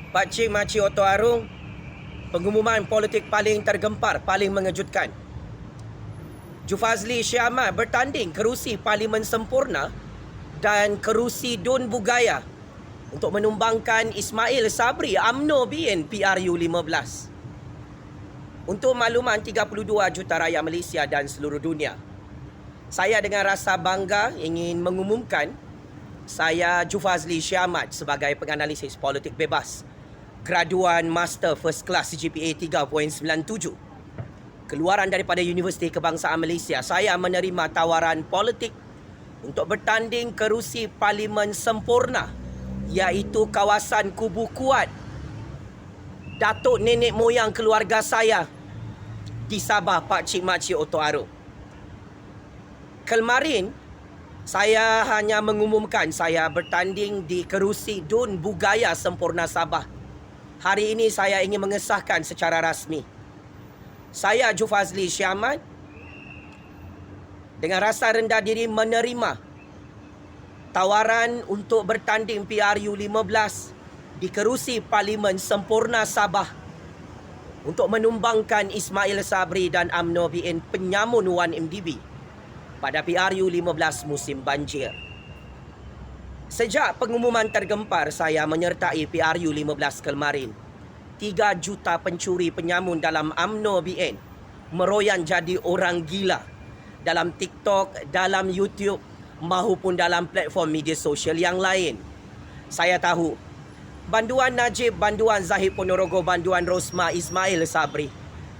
Pakcik Makcik Oto Arung, pengumuman politik paling tergempar, paling mengejutkan. Jufazli Syed Ahmad bertanding kerusi Parlimen Sempurna dan kerusi Dun Bugaya untuk menumbangkan Ismail Sabri UMNO BN PRU 15. Untuk makluman 32 juta rakyat Malaysia dan seluruh dunia, saya dengan rasa bangga ingin mengumumkan saya Jufazli Syed Ahmad sebagai penganalisis politik bebas, graduan Master First Class CGPA 3.97. Keluaran daripada Universiti Kebangsaan Malaysia, saya menerima tawaran politik untuk bertanding kerusi Parlimen Sempurna, iaitu kawasan Kubu Kuat, datuk nenek moyang keluarga saya di Sabah, Pakcik Makcik Oto Arung. Kemarin, saya hanya mengumumkan saya bertanding di kerusi Dun Bugaya Sempurna Sabah. Hari ini saya ingin mengesahkan secara rasmi. Saya Jufazli Syed Ahmad dengan rasa rendah diri menerima tawaran untuk bertanding PRU 15 di kerusi Parlimen Sempurna Sabah untuk menumbangkan Ismail Sabri dan UMNO BN penyamun 1MDB pada PRU 15 musim banjir. Sejak pengumuman tergempar saya menyertai PRU 15 kemarin, 3 juta pencuri penyamun dalam UMNO BN meroyan jadi orang gila dalam TikTok, dalam YouTube maupun dalam platform media sosial yang lain. Saya tahu banduan Najib, banduan Zahid Ponorogo, banduan Rosmah Ismail Sabri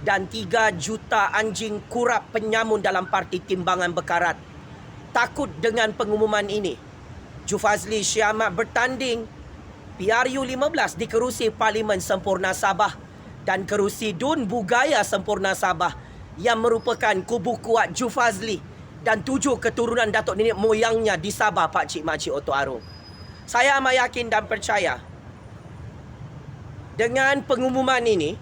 dan 3 juta anjing kurap penyamun dalam parti timbangan berkarat takut dengan pengumuman ini. Jufazli Syed Ahmad bertanding PRU 15 di kerusi Parlimen Sempurna Sabah dan kerusi Dun Bugaya Sempurna Sabah yang merupakan kubu kuat Jufazli dan 7 keturunan datuk nenek moyangnya di Sabah, Pakcik Makcik Oto Arung. Saya amat yakin dan percaya dengan pengumuman ini,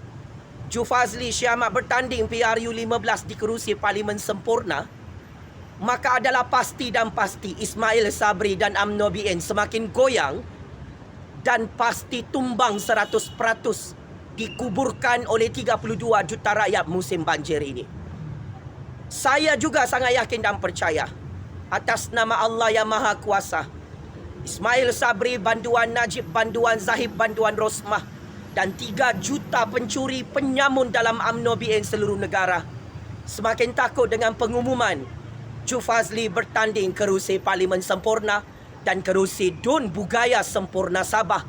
Jufazli Syed Ahmad bertanding PRU 15 di kerusi Parlimen Sempurna, maka adalah pasti dan pasti Ismail Sabri dan UMNO BN semakin goyang dan pasti tumbang 100% dikuburkan oleh 32 juta rakyat musim banjir ini. Saya juga sangat yakin dan percaya atas nama Allah yang Maha Kuasa, Ismail Sabri, banduan Najib, banduan Zahid, banduan Rosmah dan 3 juta pencuri penyamun dalam UMNO BN seluruh negara semakin takut dengan pengumuman Jufazli bertanding kerusi Parlimen Sempurna dan kerusi Dun Bugaya Sempurna Sabah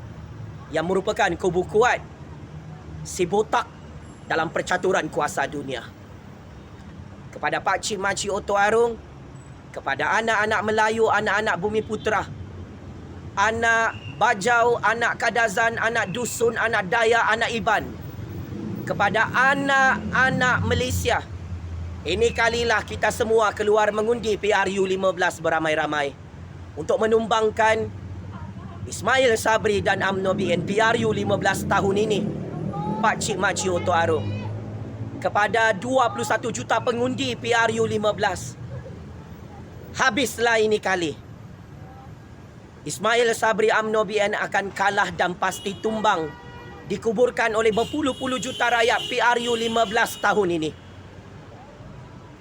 yang merupakan kubu kuat si botak dalam percaturan kuasa dunia. Kepada Pakcik Makcik Oto Arung, kepada anak-anak Melayu, anak-anak Bumi Putera, anak Bajau, anak Kadazan, anak Dusun, anak Daya, anak Iban, kepada anak-anak Malaysia, ini kalilah kita semua keluar mengundi PRU 15 beramai-ramai untuk menumbangkan Ismail Sabri dan UMNO BN PRU 15 tahun ini, Pakcik Makcik Oto Arung. Kepada 21 juta pengundi PRU 15, habislah ini kali. Ismail Sabri UMNO BN akan kalah dan pasti tumbang, dikuburkan oleh berpuluh-puluh juta rakyat PRU 15 tahun ini.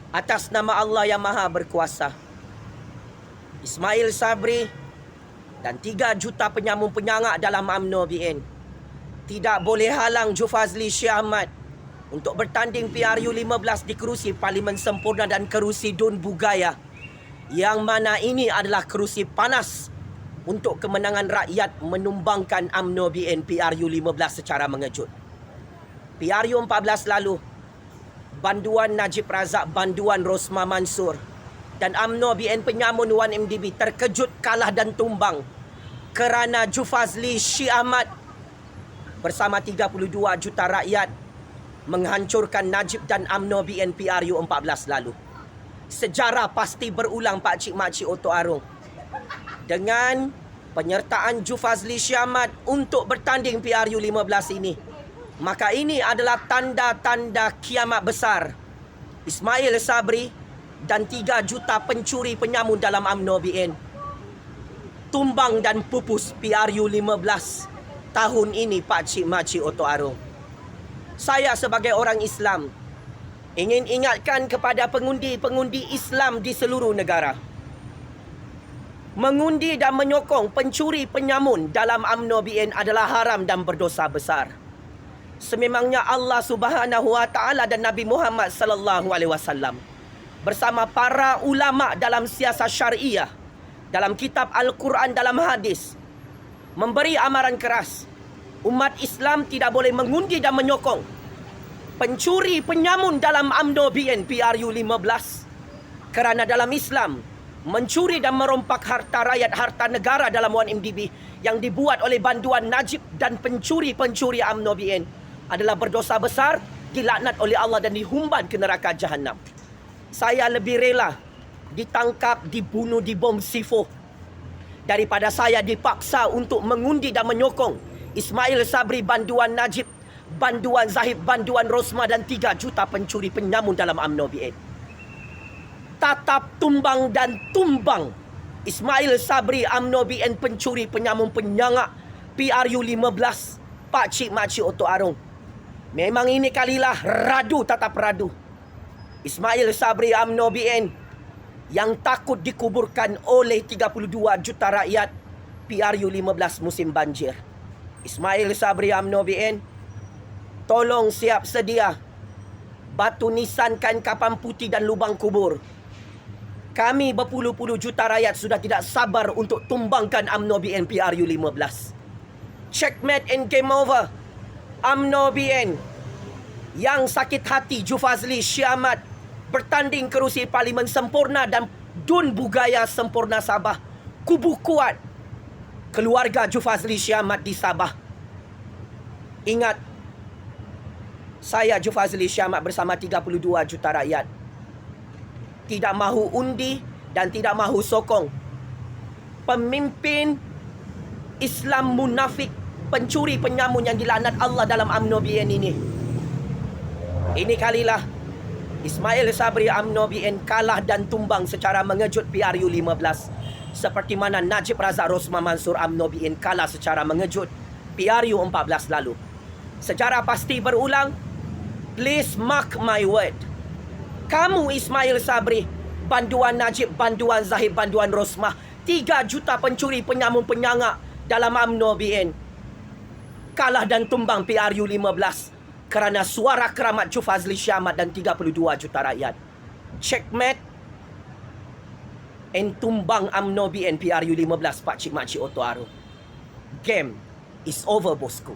Atas nama Allah yang Maha Berkuasa, Ismail Sabri dan 3 juta penyamun penyangak dalam UMNO BN tidak boleh halang Jufazli Syed Ahmad untuk bertanding PRU 15 di kerusi Parlimen Sempurna dan kerusi Dun Bugaya, yang mana ini adalah kerusi panas untuk kemenangan rakyat menumbangkan UMNO BN PRU 15 secara mengejut. PRU 14 lalu, banduan Najib Razak, banduan Rosmah Mansur dan UMNO BN penyamun 1MDB terkejut kalah dan tumbang kerana Jufazli Syed Ahmad bersama 32 juta rakyat menghancurkan Najib dan UMNO BN PRU 14 lalu. Sejarah pasti berulang, Pakcik Makcik Oto Arung. Dengan penyertaan Jufazli Syed Ahmad untuk bertanding PRU 15 ini, maka ini adalah tanda-tanda kiamat besar. Ismail Sabri dan 3 juta pencuri penyamun dalam UMNO BN tumbang dan pupus PRU 15 tahun ini Pak Cik Makcik Oto Arung. Saya sebagai orang Islam ingin ingatkan kepada pengundi-pengundi Islam di seluruh negara. Mengundi dan menyokong pencuri penyamun dalam UMNO BN adalah haram dan berdosa besar. Sememangnya Allah Subhanahu Wa Taala dan Nabi Muhammad sallallahu alaihi wasallam bersama para ulama dalam siasat syariah, dalam kitab Al-Quran, dalam hadis, memberi amaran keras. Umat Islam tidak boleh mengundi dan menyokong pencuri penyamun dalam UMNO BN PRU 15. Kerana dalam Islam, mencuri dan merompak harta rakyat, harta negara dalam 1MDB yang dibuat oleh banduan Najib dan pencuri-pencuri UMNO BN adalah berdosa besar, dilaknat oleh Allah dan dihumban ke neraka Jahannam. Saya lebih rela ditangkap, dibunuh, dibom C4 daripada saya dipaksa untuk mengundi dan menyokong Ismail Sabri, banduan Najib, banduan Zahid, banduan Rosmah dan 3 juta pencuri penyamun dalam UMNO BN. Tatap, tumbang dan tumbang Ismail Sabri, UMNO BN, pencuri penyamun penyangak PRU 15, Pak Cik Makcik Oto Arung. Memang ini kalilah radu tatap radu. Ismail Sabri, UMNO BN, yang takut dikuburkan oleh 32 juta rakyat PRU 15 musim banjir. Ismail Sabri, UMNO BN, tolong siap sedia batu nisankan kapal putih dan lubang kubur. Kami berpuluh-puluh juta rakyat sudah tidak sabar untuk tumbangkan UMNO BN PRU 15. Checkmate and game over. UMNO BN yang sakit hati Jufazli Syamat bertanding kerusi Parlimen sempurna dan Dun Bugaya sempurna Sabah. Kubu kuat keluarga Jufazli Syamat di Sabah. Ingat, saya Jufazli Syamat bersama 32 juta rakyat tidak mahu undi dan tidak mahu sokong pemimpin Islam munafik, pencuri penyamun yang dilaknat Allah dalam UMNO BN ini. Ini kalilah Ismail Sabri, UMNO BN kalah dan tumbang secara mengejut PRU 15, seperti mana Najib Razak Rosmah Mansur UMNO BN kalah secara mengejut PRU 14 lalu. Sejarah pasti berulang. Please mark my word. Kamu Ismail Sabri, banduan Najib, banduan Zahid, banduan Rosmah, 3 juta pencuri penyamun penyangak dalam UMNO BN kalah dan tumbang PRU 15 kerana suara keramat Jufazli Syamat dan 32 juta rakyat. Checkmate and tumbang UMNO BN PRU 15 Pak Cik Makcik Oto Arung. Game is over, bosku.